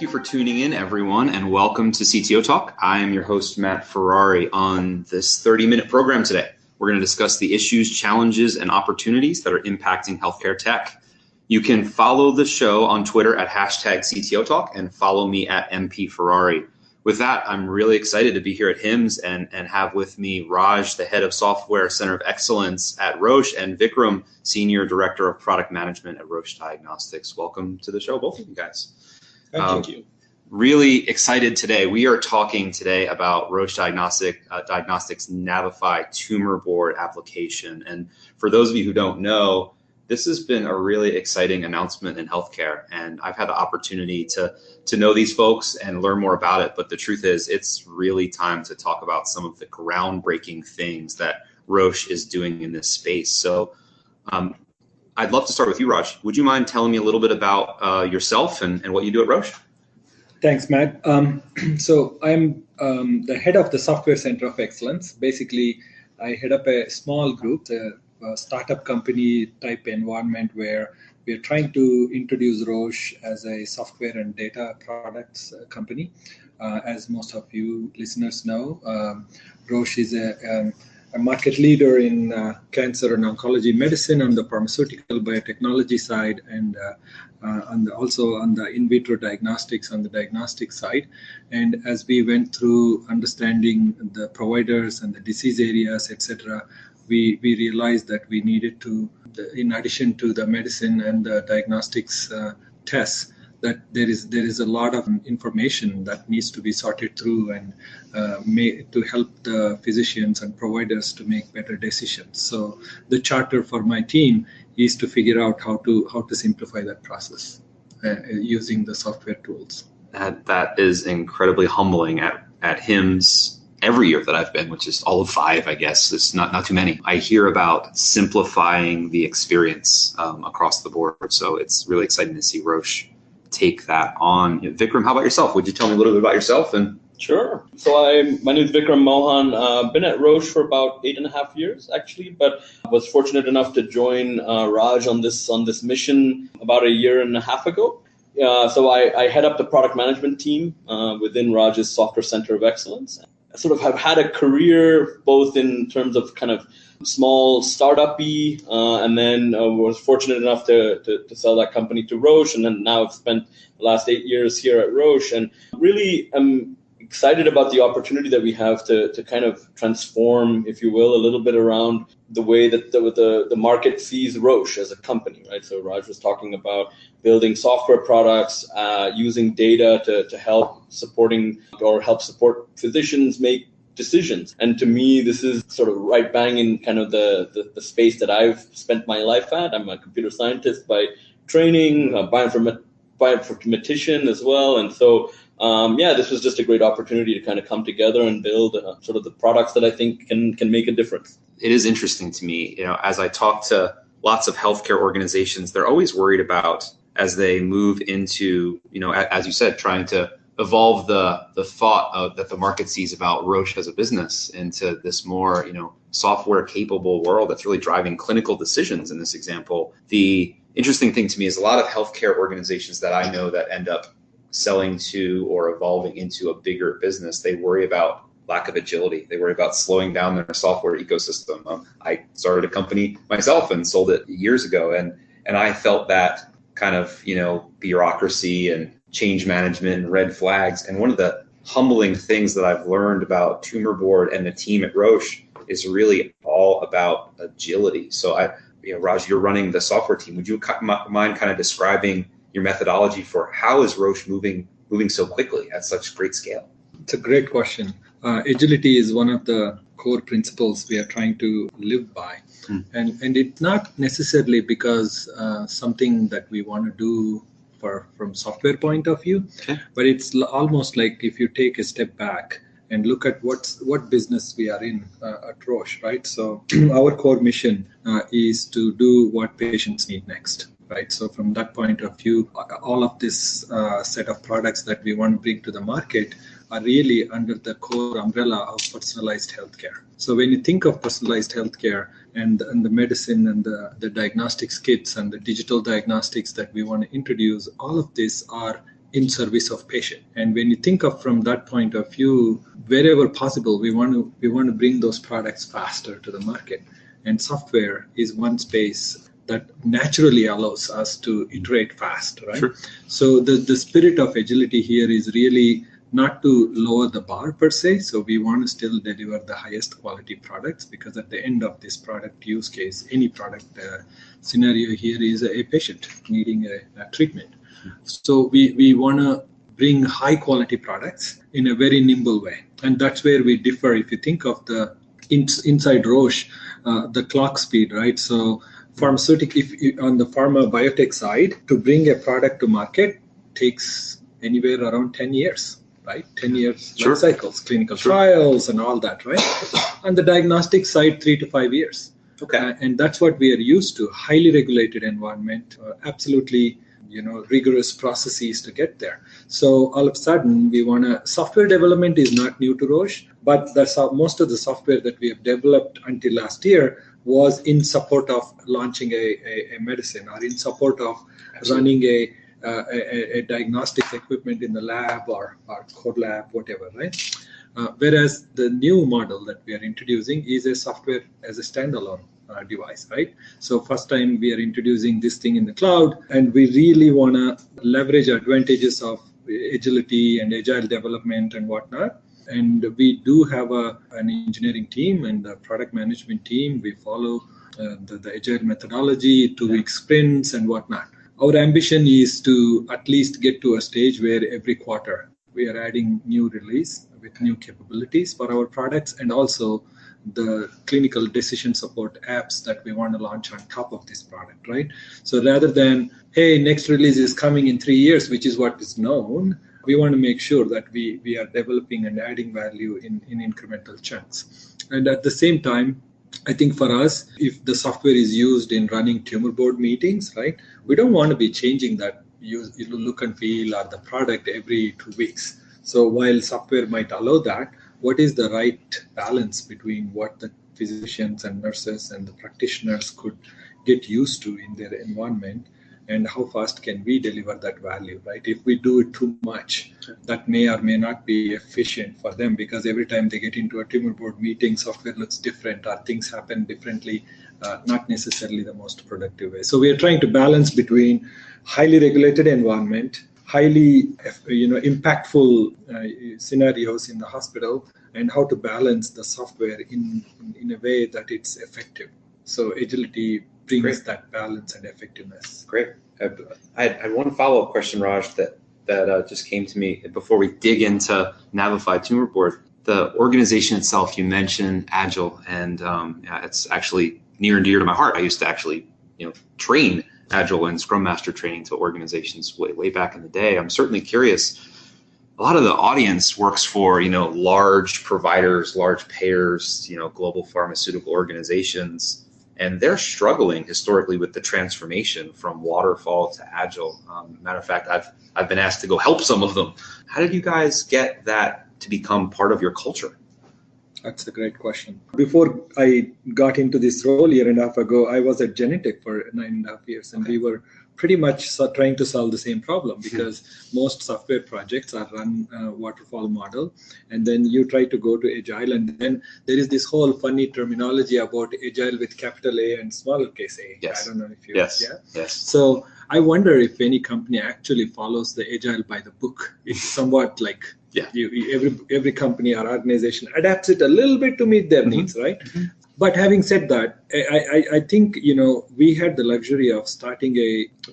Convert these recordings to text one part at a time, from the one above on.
you for tuning in, everyone, and welcome to CTO Talk. I am your host, Matt Ferrari. On this 30-minute program today, we're going to discuss the issues, challenges, and opportunities that are impacting healthcare tech. You can follow the show on Twitter at #CTO Talk and follow me at MP Ferrari. With that, I'm really excited to be here at HIMSS and have with me Raj, the head of Software Center of Excellence at Roche, and Vikram, Senior Director of Product Management at Roche Diagnostics. Welcome to the show, both of you guys. Thank you. Really excited today. We are talking today about Roche Diagnostics' NAVIFY Tumor Board application. And for those of you who don't know, this has been a really exciting announcement in healthcare. And I've had the opportunity to know these folks and learn more about it. But the truth is, it's really time to talk about some of the groundbreaking things that Roche is doing in this space. So I'd love to start with you, Raj. Would you mind telling me a little bit about yourself and what you do at Roche? Thanks, Matt. So I'm the head of the Software Center of Excellence. Basically, I head up a small group, a startup company type environment where we're trying to introduce Roche as a software and data products company. As most of you listeners know, Roche is a market leader in cancer and oncology medicine on the pharmaceutical biotechnology side, and also on the in vitro diagnostics on the diagnostic side. And as we went through understanding the providers and the disease areas, etc., we realized that we needed to, in addition to the medicine and the diagnostics tests, that there is a lot of information that needs to be sorted through and to help the physicians and providers to make better decisions. So the charter for my team is to figure out how to simplify that process using the software tools. That is incredibly humbling. At HIMSS, every year that I've been, which is all of 5, I guess, it's not too many, I hear about simplifying the experience across the board. So it's really exciting to see Roche take that on. Vikram, how about yourself? Would you tell me a little bit about yourself? Sure. So my name is Vikram Mohan. Been at Roche for about 8.5 years, actually, but was fortunate enough to join Raj on this mission about 1.5 years ago. So I head up the product management team within Raj's Software Center of Excellence. I sort of have had a career both in terms of kind of small startup-y, and then was fortunate enough to sell that company to Roche, and then now I've spent the last 8 years here at Roche, and really am excited about the opportunity that we have to kind of transform, if you will, a little bit around the way that the market sees Roche as a company, right? So Raj was talking about building software products, using data to help support physicians make decisions. And to me, this is sort of right bang in kind of the space that I've spent my life at. I'm a computer scientist by training, a bioinformatician as well. And so, this was just a great opportunity to kind of come together and build sort of the products that I think can make a difference. It is interesting to me, as I talk to lots of healthcare organizations, they're always worried about, as they move into, as you said, trying to evolve the thought that the market sees about Roche as a business into this more, software capable world that's really driving clinical decisions. In this example, the interesting thing to me is a lot of healthcare organizations that I know that end up selling to or evolving into a bigger business, they worry about lack of agility. They worry about slowing down their software ecosystem. I started a company myself and sold it years ago, and I felt that kind of, bureaucracy and change management and red flags. And one of the humbling things that I've learned about Tumor Board and the team at Roche is really all about agility. So Raj, you're running the software team. Would you mind kind of describing your methodology for how is Roche moving so quickly at such great scale? It's a great question. Agility is one of the core principles we are trying to live by. And it's not necessarily because something that we want to do from software point of view, but it's almost like if you take a step back and look at what business we are in at Roche, right? So our core mission is to do what patients need next, right? So from that point of view, all of this set of products that we want to bring to the market are really under the core umbrella of personalized healthcare. So when you think of personalized healthcare and the medicine and the diagnostics kits and the digital diagnostics that we want to introduce, all of these are in service of patient. And when you think of from that point of view, wherever possible, we want to bring those products faster to the market. And software is one space that naturally allows us to iterate fast, right? Sure. So the spirit of agility here is really not to lower the bar per se. So we want to still deliver the highest quality products, because at the end of this product use case, any product scenario here is a patient needing a treatment. So we want to bring high quality products in a very nimble way. And that's where we differ. If you think of the inside Roche, the clock speed, right? So pharmaceutical, if on the pharma biotech side, to bring a product to market takes anywhere around 10 years, right? 10 years life cycles, clinical trials and all that, right? On the diagnostic side, 3 to 5 years. Okay. And that's what we are used to, highly regulated environment, absolutely, rigorous processes to get there. So all of a sudden, we want to, software development is not new to Roche, but that's how most of the software that we have developed until last year was in support of launching a medicine, or in support of running a diagnostics equipment in the lab or core lab, whatever, right? Whereas the new model that we are introducing is a software as a standalone device, right? So first time we are introducing this thing in the cloud, and we really want to leverage advantages of agility and agile development and whatnot. And we do have an engineering team and a product management team. We follow the agile methodology, 2-week sprints and whatnot. Our ambition is to at least get to a stage where every quarter we are adding new release with new capabilities for our products, and also the clinical decision support apps that we want to launch on top of this product, right? So rather than, hey, next release is coming in 3 years, which is what is known, we want to make sure that we are developing and adding value in incremental chunks. And at the same time, I think for us, if the software is used in running tumor board meetings, right, we don't want to be changing that look and feel or the product every 2 weeks. So while software might allow that, what is the right balance between what the physicians and nurses and the practitioners could get used to in their environment, and how fast can we deliver that value, right? If we do it too much, that may or may not be efficient for them, because every time they get into a tumor board meeting, software looks different or things happen differently, not necessarily the most productive way. So we are trying to balance between highly regulated environment, highly impactful scenarios in the hospital, and how to balance the software in a way that it's effective. So agility brings that balance and effectiveness. Great. I had one follow-up question, Raj, that just came to me before we dig into NAVIFY Tumor Board. The organization itself, you mentioned Agile, and it's actually near and dear to my heart. I used to actually, train Agile and Scrum Master training to organizations way back in the day. I'm certainly curious. A lot of the audience works for, large providers, large payers, global pharmaceutical organizations, and they're struggling historically with the transformation from waterfall to Agile. Matter of fact, I've been asked to go help some of them. How did you guys get that to become part of your culture? That's a great question. Before I got into this role a year and a half ago, I was at Genentech for 9.5 years, and we were pretty much trying to solve the same problem, because most software projects are run waterfall model, and then you try to go to agile, and then there is this whole funny terminology about agile with capital A and smaller case a. Yes. I don't know if you yes. So I wonder if any company actually follows the agile by the book. It's somewhat like every company or organization adapts it a little bit to meet their needs, right? Mm-hmm. But having said that, I think, we had the luxury of starting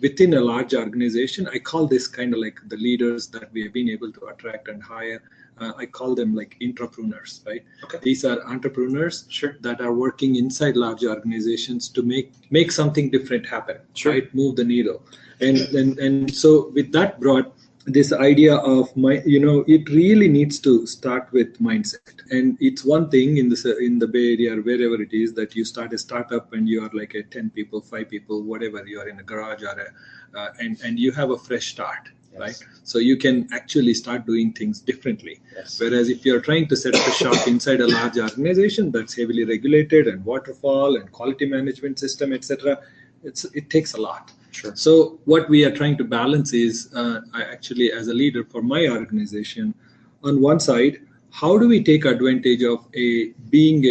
within a large organization. I call this kind of like the leaders that we have been able to attract and hire. I call them like intrapreneurs, right? Okay. These are entrepreneurs that are working inside large organizations to make something different happen, right? Move the needle. And so with that brought this idea of it really needs to start with mindset. And it's one thing in the Bay Area or wherever it is that you start a startup and you are like a 10 people, 5 people, whatever, you are in a garage or and you have a fresh start, right? So you can actually start doing things differently. Yes. Whereas if you're trying to set up a shop inside a large organization that's heavily regulated and waterfall and quality management system, etc., it takes a lot. Sure. So what we are trying to balance is, I actually, as a leader for my organization, on one side, how do we take advantage of being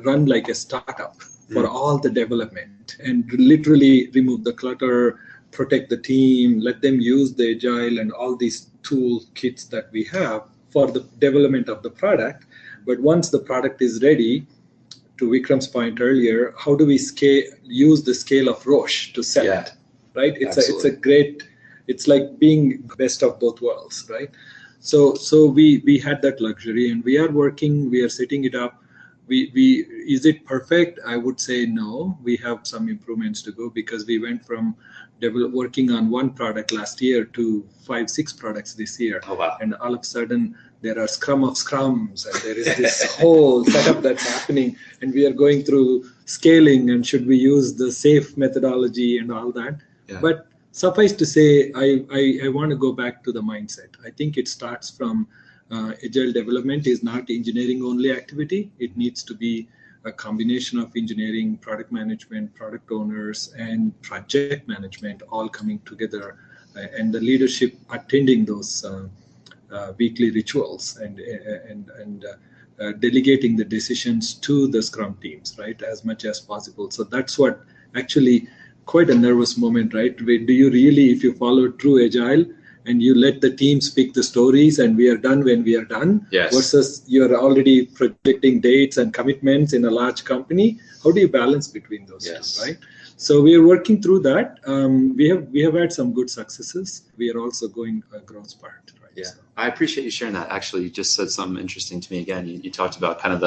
run like a startup for all the development and literally remove the clutter, protect the team, let them use the agile and all these tool kits that we have for the development of the product. But once the product is ready, to Vikram's point earlier, how do we use the scale of Roche to sell it, right? It's a great, it's like being best of both worlds, right? So we had that luxury, and we are setting it up. Is it perfect? I would say no. We have some improvements to go, because we went from working on one product last year to 5-6 products this year. Oh, wow. And all of a sudden there are scrum of scrums, and there is this whole setup that's happening, and we are going through scaling, and should we use the SAFe methodology and all that. But suffice to say, I want to go back to the mindset. I think it starts from agile development is not engineering only activity. It needs to be a combination of engineering, product management, product owners, and project management all coming together, and the leadership attending those weekly rituals and delegating the decisions to the Scrum teams, right, as much as possible. So that's what actually quite a nervous moment, right? Do you really, if you follow true agile and you let the team speak the stories and we are done when we are done, versus you're already projecting dates and commitments in a large company, how do you balance between those two, right? So we are working through that. We have had some good successes. We are also going a growth spurt. Right? Yeah, so I appreciate you sharing that. Actually, you just said something interesting to me again. You talked about kind of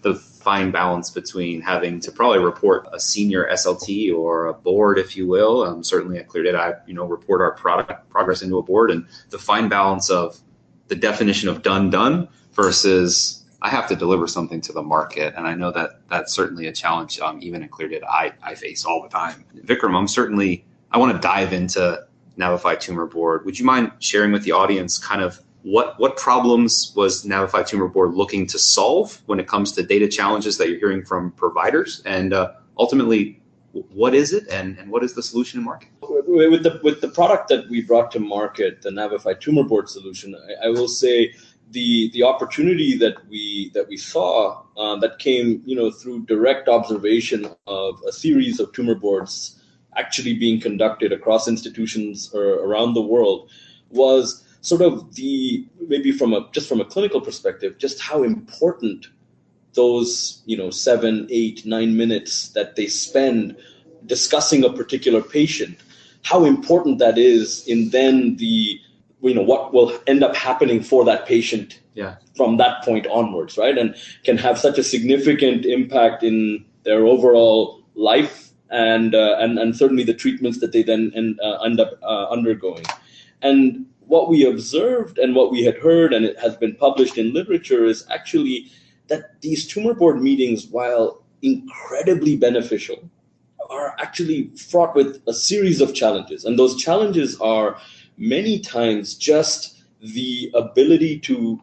the fine balance between having to probably report a senior SLT or a board, if you will. Certainly at ClearData, I report our product progress into a board, and the fine balance of the definition of done versus I have to deliver something to the market. And I know that that's certainly a challenge, even at ClearData, I face all the time. Vikram, I want to dive into NAVIFY Tumor Board. Would you mind sharing with the audience kind of what problems was NAVIFY Tumor Board looking to solve when it comes to data challenges that you're hearing from providers? And ultimately, what is it and what is the solution in market? With the product that we brought to market, the NAVIFY Tumor Board solution, I will say the opportunity that we saw that came through direct observation of a series of tumor boards actually being conducted across institutions around the world was sort of maybe from a clinical perspective, just how important those 7, 8, 9 minutes that they spend discussing a particular patient, how important that is in then what will end up happening for that patient from that point onwards, right? And can have such a significant impact in their overall life and certainly the treatments that they then end up undergoing. And what we observed and what we had heard, and it has been published in literature, is actually that these tumor board meetings, while incredibly beneficial, are actually fraught with a series of challenges. And those challenges are many times just the ability to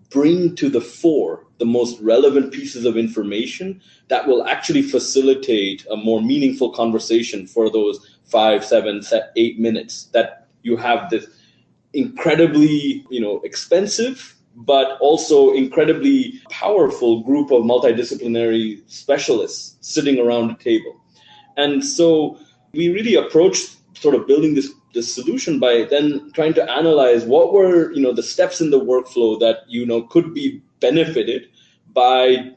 bring to the fore the most relevant pieces of information that will actually facilitate a more meaningful conversation for those 5, 7, 8 minutes that you have this incredibly, expensive, but also incredibly powerful group of multidisciplinary specialists sitting around a table. And so we really approached sort of building this solution by then trying to analyze what were the steps in the workflow that could be benefited by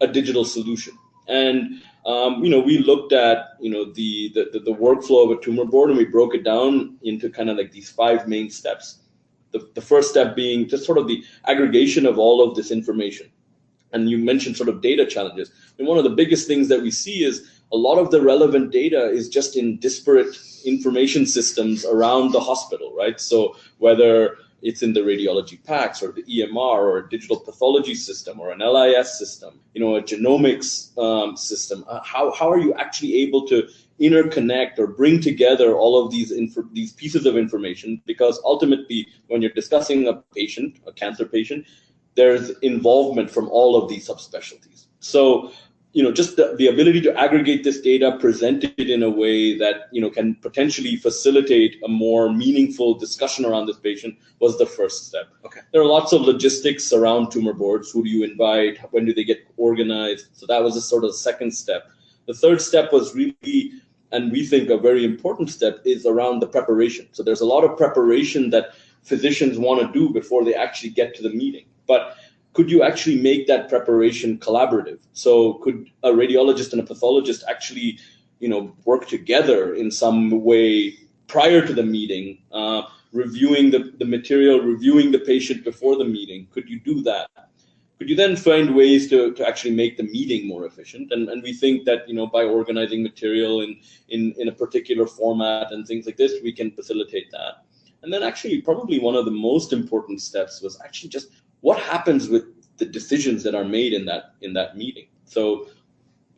a digital solution. And we looked at the workflow of a tumor board, and we broke it down into kind of like these 5 main steps. The first step being just sort of the aggregation of all of this information. And you mentioned sort of data challenges. And one of the biggest things that we see is a lot of the relevant data is just in disparate information systems around the hospital, right? So whether it's in the radiology PACS or the EMR or a digital pathology system or an LIS system, a genomics system, how are you actually able to interconnect or bring together all of these pieces of information? Because ultimately, when you're discussing a cancer patient, there's involvement from all of these subspecialties. So just the ability to aggregate this data, present it in a way that, can potentially facilitate a more meaningful discussion around this patient was the first step. Okay. There are lots of logistics around tumor boards. Who do you invite? When do they get organized? So that was a sort of second step. The third step was really, and we think a very important step, is around the preparation. So there's a lot of preparation that physicians want to do before they actually get to the meeting. But could you actually make that preparation collaborative? So could a radiologist and a pathologist actually, work together in some way prior to the meeting, reviewing the material, reviewing the patient before the meeting? Could you do that? Could you then find ways to actually make the meeting more efficient? And we think that, by organizing material in a particular format and things like this, we can facilitate that. And then actually probably one of the most important steps was actually just what happens with the decisions that are made in that meeting. So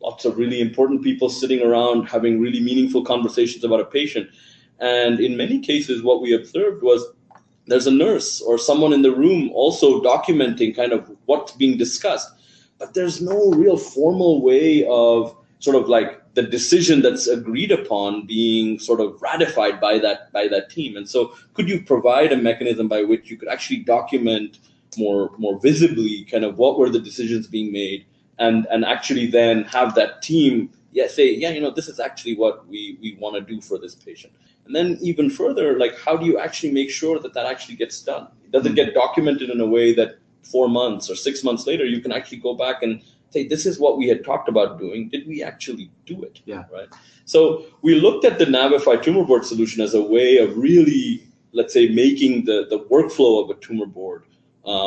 lots of really important people sitting around having really meaningful conversations about a patient. And in many cases, what we observed was there's a nurse or someone in the room also documenting kind of what's being discussed, but there's no real formal way of sort of like the decision that's agreed upon being sort of ratified by that team. And so could you provide a mechanism by which you could actually document more visibly kind of what were the decisions being made, and actually then have that team say, this is actually what we want to do for this patient. And then even further, like, how do you actually make sure that actually gets done? Does it get documented in a way that 4 months or 6 months later, you can actually go back and say, this is what we had talked about doing. Did we actually do it? Yeah. Right. So we looked at the NAVIFY Tumor Board solution as a way of really, let's say, making the workflow of a tumor board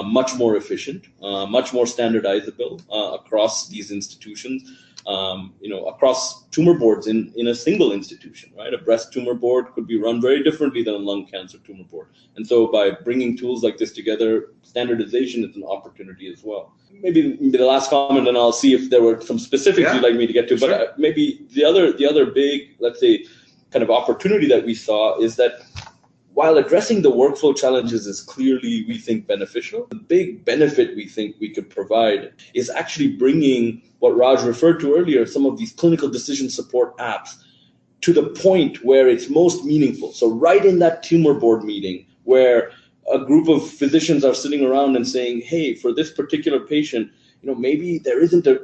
much more efficient, much more standardizable across these institutions, across tumor boards in a single institution, right? A breast tumor board could be run very differently than a lung cancer tumor board. And so by bringing tools like this together, standardization is an opportunity as well. Maybe the last comment, and I'll see if there were some specifics you'd like me to get to, sure. But maybe the other big, let's say, kind of opportunity that we saw is that while addressing the workflow challenges is clearly, we think, beneficial, the big benefit we think we could provide is actually bringing what Raj referred to earlier, some of these clinical decision support apps, to the point where it's most meaningful. So right in that tumor board meeting where a group of physicians are sitting around and saying, hey, for this particular patient, maybe there isn't a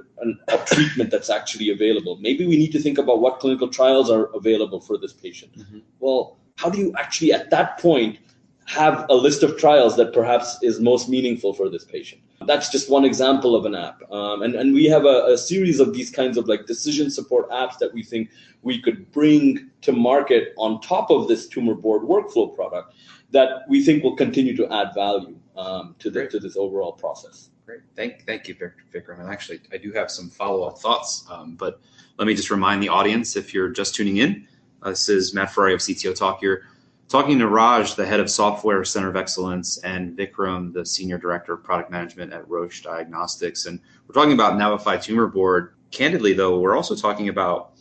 treatment that's actually available. Maybe we need to think about what clinical trials are available for this patient. Mm-hmm. Well, how do you actually at that point have a list of trials that perhaps is most meaningful for this patient? That's just one example of an app. And we have a series of these kinds of like decision support apps that we think we could bring to market on top of this tumor board workflow product that we think will continue to add value to this overall process. Great. Thank you, Vikram. And actually, I do have some follow-up thoughts, but let me just remind the audience, if you're just tuning in, this is Matt Ferrari of CTO Talk. You're talking to Raj, the head of Software Center of Excellence, and Vikram, the Senior Director of Product Management at Roche Diagnostics. And we're talking about NAVIFY Tumor Board. Candidly, though, we're also talking about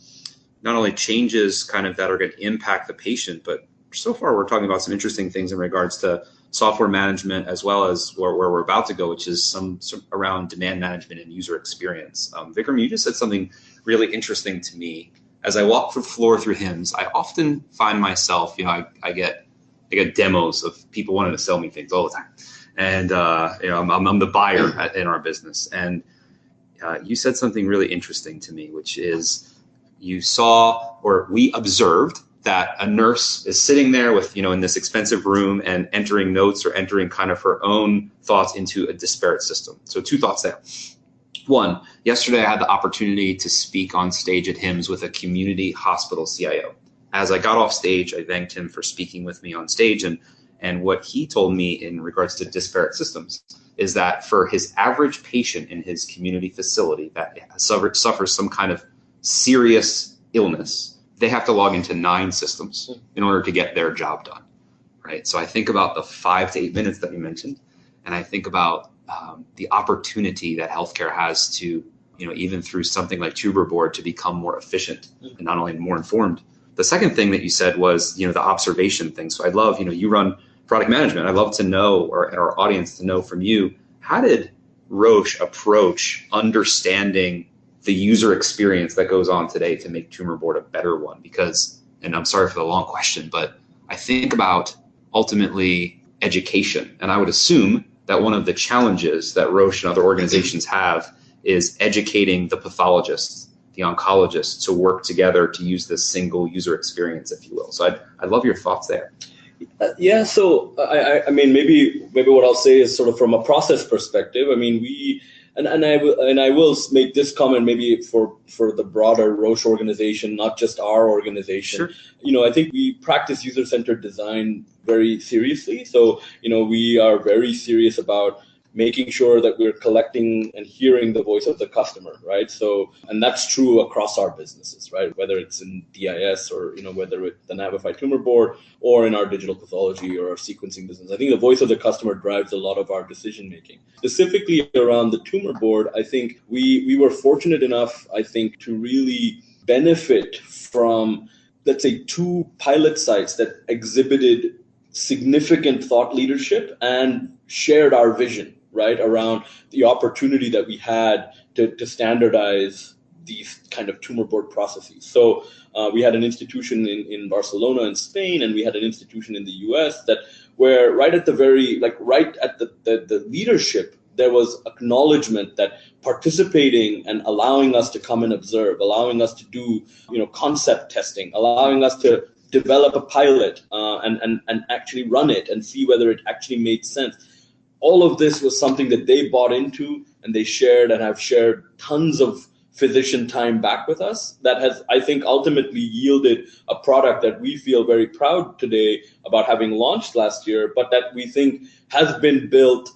not only changes kind of that are going to impact the patient, but so far we're talking about some interesting things in regards to software management, as well as where we're about to go, which is some around demand management and user experience. Vikram, you just said something really interesting to me. As I walk the floor through HIMSS, I often find myself, I get demos of people wanting to sell me things all the time. And, I'm the buyer in our business. And you said something really interesting to me, which is you saw, or we observed, that a nurse is sitting there with, in this expensive room and entering notes or entering kind of her own thoughts into a disparate system. So 2 thoughts there. One, yesterday I had the opportunity to speak on stage at HIMSS with a community hospital CIO. As I got off stage, I thanked him for speaking with me on stage. And what he told me in regards to disparate systems is that for his average patient in his community facility that suffers some kind of serious illness, they have to log into 9 systems in order to get their job done, right? So I think about the 5 to 8 minutes that you mentioned, and I think about the opportunity that healthcare has to, even through something like Tumor Board, to become more efficient and not only more informed. The second thing that you said was, the observation thing. So I love, you run product management. I'd love to know, or our audience to know from you, how did Roche approach understanding the user experience that goes on today to make Tumor Board a better one? Because, and I'm sorry for the long question, but I think about ultimately education, and I would assume that one of the challenges that Roche and other organizations have is educating the pathologists, the oncologists, to work together to use this single user experience, if you will. So I'd love your thoughts there. Yeah, so I mean, maybe what I'll say is sort of from a process perspective. I mean, I will make this comment maybe for the broader Roche organization, not just our organization. Sure. I think we practice user-centered design very seriously. So, we are very serious about making sure that we're collecting and hearing the voice of the customer, right? So, and that's true across our businesses, right? Whether it's in DIS or, whether it's the NAVIFY Tumor Board or in our digital pathology or our sequencing business. I think the voice of the customer drives a lot of our decision making. Specifically around the Tumor Board, I think we were fortunate enough, I think, to really benefit from, let's say, 2 pilot sites that exhibited significant thought leadership and shared our vision, right, around the opportunity that we had to standardize these kind of tumor board processes. So we had an institution in Barcelona in Spain, and we had an institution in the US where right at the the leadership, there was acknowledgement that participating and allowing us to come and observe, allowing us to do, concept testing, allowing us to develop a pilot and actually run it and see whether it actually made sense. All of this was something that they bought into, and they shared and have shared tons of physician time back with us that has, I think, ultimately yielded a product that we feel very proud today about having launched last year, but that we think has been built,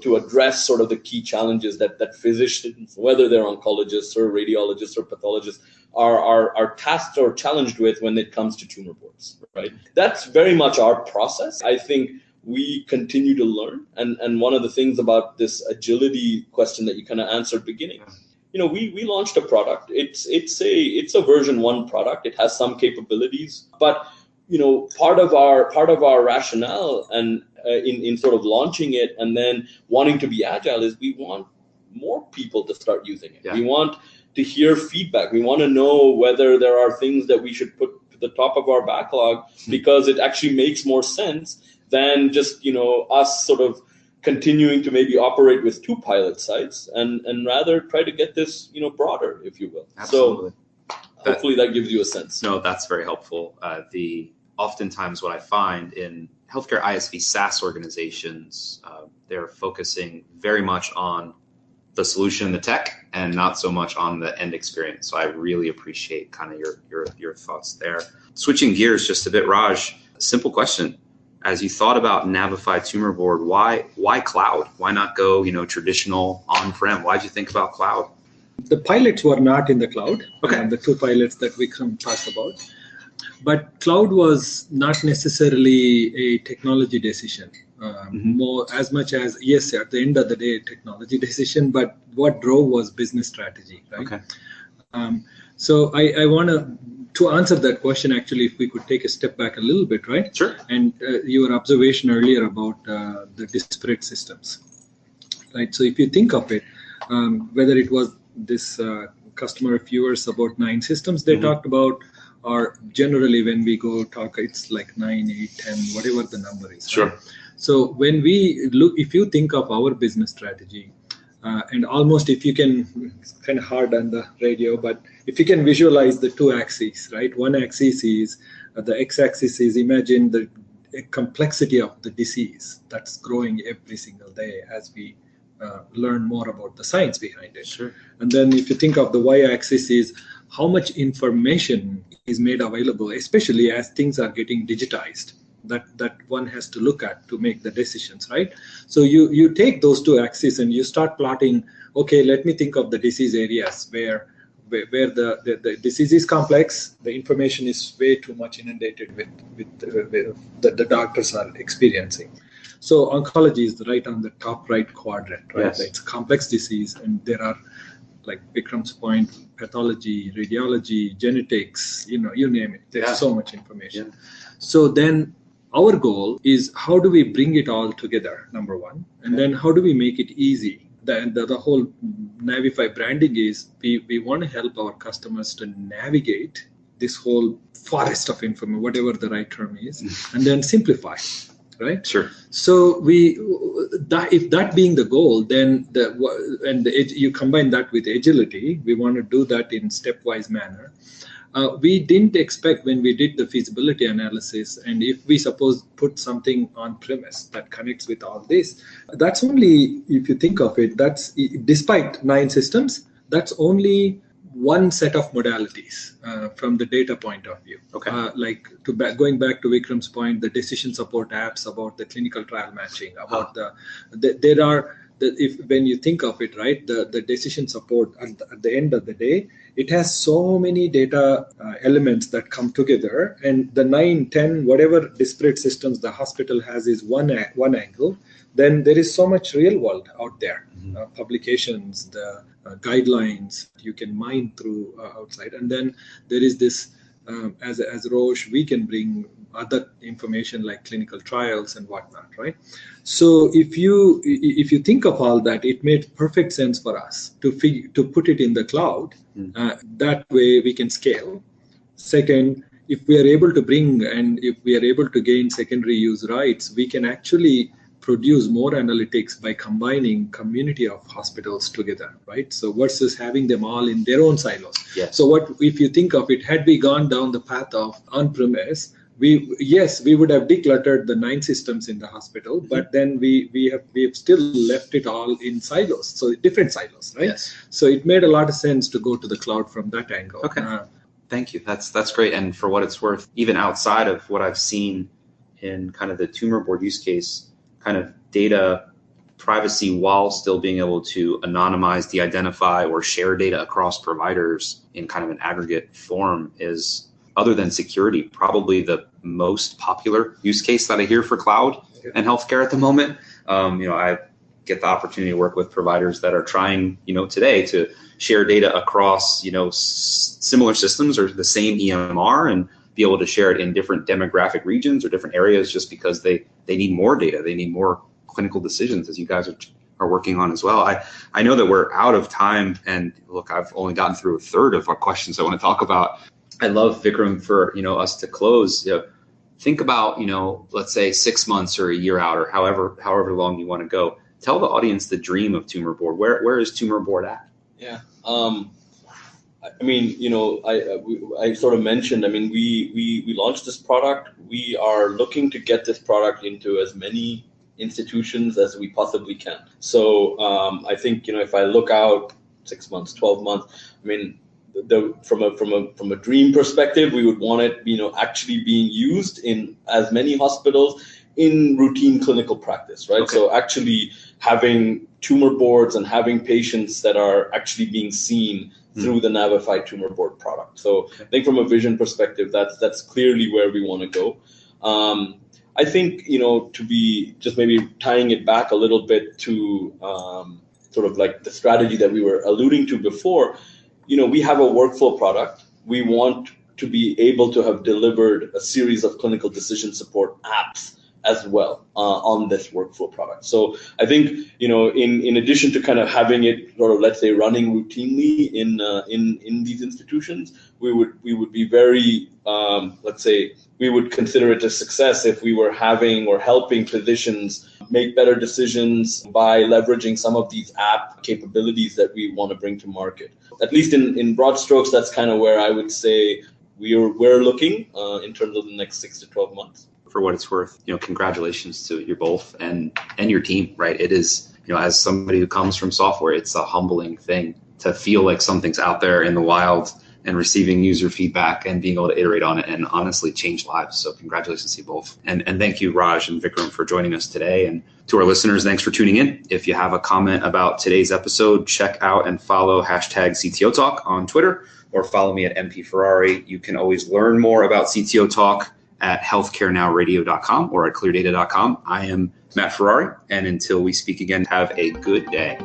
to address sort of the key challenges that physicians, whether they're oncologists or radiologists or pathologists, are tasked or challenged with when it comes to tumor boards, right? That's very much our process. I think we continue to learn. And one of the things about this agility question that you kind of answered beginning, we launched a product. It's a version 1 product. It has some capabilities, but part of our rationale and in sort of launching it and then wanting to be agile is we want more people to start using it. Yeah. We want to hear feedback. We want to know whether there are things that we should put to the top of our backlog because it actually makes more sense than just, us sort of continuing to maybe operate with 2 pilot sites and rather try to get this, broader, if you will. Absolutely. So hopefully that gives you a sense. No, that's very helpful. Oftentimes what I find in healthcare ISV SaaS organizations, they're focusing very much on the solution, the tech, and not so much on the end experience. So I really appreciate kind of your thoughts there. Switching gears just a bit, Raj, simple question. As you thought about NAVIFY Tumor Board, why cloud? Why not go, traditional on-prem? Why'd you think about cloud? The pilots were not in the cloud. Okay. The 2 pilots that Vikram talked about. But cloud was not necessarily a technology decision. More as much as, yes, at the end of the day, technology decision, but what drove was business strategy, right? Okay. So I want to answer that question, actually, if we could take a step back a little bit, right? Sure. And your observation earlier about the disparate systems, right? So if you think of it, whether it was this customer viewers about 9 systems they talked about, or generally when we go talk, it's like 9, 8, 10, whatever the number is. Sure. Right? So when we look, if you think of our business strategy, and almost if you can, it's kind of hard on the radio, but if you can visualize the 2 axes, right? One axis is, the x-axis is, imagine the complexity of the disease that's growing every single day as we learn more about the science behind it. Sure. And then if you think of the y-axis is, how much information is made available, especially as things are getting digitized, that one has to look at to make the decisions, right? So you take those 2 axes and you start plotting, okay, let me think of the disease areas where the disease is complex, the information is way too much inundated with the doctors are experiencing. So oncology is right on the top right quadrant, right? Yes. It's a complex disease, and there are, like Vikram's point, pathology, radiology, genetics, you name it. There's so much information. Yeah. So then our goal is, how do we bring it all together, number one, and then how do we make it easy, the whole NAVIFY branding is we want to help our customers to navigate this whole forest of information, whatever the right term is, and then simplify, right? Sure. So if that being the goal, then you combine that with agility, we want to do that in stepwise manner. We didn't expect when we did the feasibility analysis, and if we suppose put something on premise that connects with all this, that's only, if you think of it, that's despite 9 systems, that's only one set of modalities from the data point of view. Okay. Going back to Vikram's point, the decision support apps, about the clinical trial matching, about when you think of it, right, the decision support at the end of the day, it has so many data elements that come together, and the 9, 10, whatever disparate systems the hospital has is one angle. Then there is so much real world out there, publications, the guidelines you can mine through outside, and then there is this as Roche, we can bring other information like clinical trials and whatnot, right? So if you think of all that, it made perfect sense for us to put it in the cloud. That way we can scale. Second, if we are able to if we are able to gain secondary use rights, we can actually produce more analytics by combining community of hospitals together, right? So versus having them all in their own silos. Yes. So if you think of it, had we gone down the path of on-premise, we would have decluttered the 9 systems in the hospital, but then we have still left it all in silos, so different silos, right? Yes. So it made a lot of sense to go to the cloud from that angle. Okay. Thank you. That's great. And for what it's worth, even outside of what I've seen in kind of the tumor board use case, kind of data privacy while still being able to anonymize, de-identify, or share data across providers in kind of an aggregate form is, other than security, probably the most popular use case that I hear for cloud and healthcare at the moment. I get the opportunity to work with providers that are trying, today to share data across, similar systems or the same EMR, and be able to share it in different demographic regions or different areas, just because they need more data. They need more clinical decisions, as you guys are working on as well. I know that we're out of time, and look, I've only gotten through a third of our questions I want to talk about. I love, Vikram, for us to close. Think about let's say 6 months or a year out, or however long you want to go. Tell the audience the dream of Tumor Board. Where is Tumor Board at? Yeah. I sort of mentioned, we launched this product. We are looking to get this product into as many institutions as we possibly can. So I think, if I look out 6 months, 12 months, from a dream perspective, we would want it, actually being used in as many hospitals in routine clinical practice, right? Okay. So actually having tumor boards and having patients that are actually being seen through the NAVIFY Tumor Board product. So I think from a vision perspective, that's clearly where we want to go. I think, to be just maybe tying it back a little bit to sort of like the strategy that we were alluding to before, we have a workflow product. We want to be able to have delivered a series of clinical decision support apps as well on this workflow product. So I think, in addition to kind of having it sort of, let's say, running routinely in these institutions, we would be very, we would consider it a success if we were having or helping physicians make better decisions by leveraging some of these app capabilities that we want to bring to market. At least in broad strokes, that's kind of where I would say we're looking in terms of the next 6 to 12 months. For what it's worth, congratulations to you both and your team, right? It is, as somebody who comes from software, it's a humbling thing to feel like something's out there in the wild and receiving user feedback and being able to iterate on it and honestly change lives. So congratulations to you both. And thank you, Raj and Vikram, for joining us today. And to our listeners, thanks for tuning in. If you have a comment about today's episode, check out and follow #CTO Talk on Twitter, or follow me at MP Ferrari. You can always learn more about CTO Talk at healthcarenowradio.com or at cleardata.com. I am Matt Ferrari, and until we speak again, have a good day.